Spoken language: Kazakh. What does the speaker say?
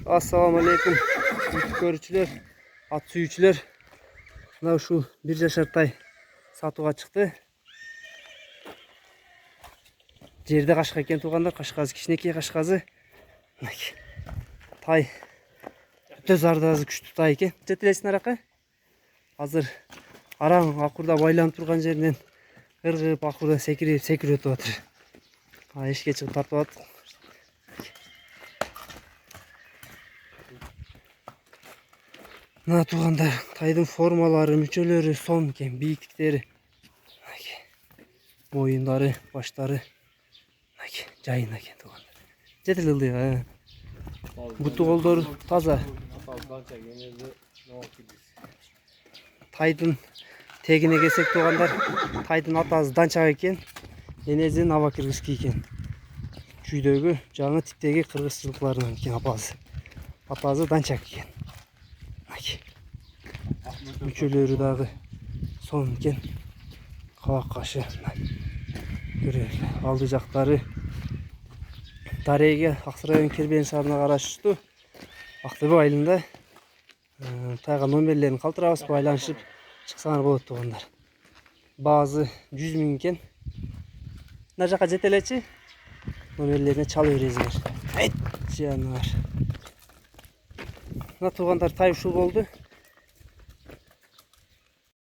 Assalamu alaikum görücüler, at suyucular. Mına şu bir yaşar tay satuğa çıktı. Жерде қашқа екен туғандар, қашқазы кішінекей қашқазы. Тай өте зардазы күшті тай екен. Жетелесін араққа. Азыр араң ақырда байланып тұрған жерінен ырғып ақырда секіріп өтіп жатыр. Ешке шығып тартып жатыр. Мына туғандар тайдың формалары, мүшелері сон екен, биіктіктері. Мойындары, баштары жайын екен туғандар. Жетілілді. Бұты қолдары таза. Тайдың тегіне келсек туғандар, тайдың атасы данчақ екен, енесі новокиргизский екен. Күйдегі жаңы типтегі қырғызшылықларынан екен апасы. Атасы данчақ екен. Мүшелері дағы сон екен. Қабақ қашы. Алды жақтары Дареге Ақсырайын Кербен шарына қарашты. Ақтөбе айылында тайға номерлерін қалтырабыз, байланышып шықсаңар болады туғандар. Bazı 100 000 екен. Мына жаққа жетелечи. Номерлеріне чалы бересіңдер. Айт жанар. Мына туғандар тай ұшу болды.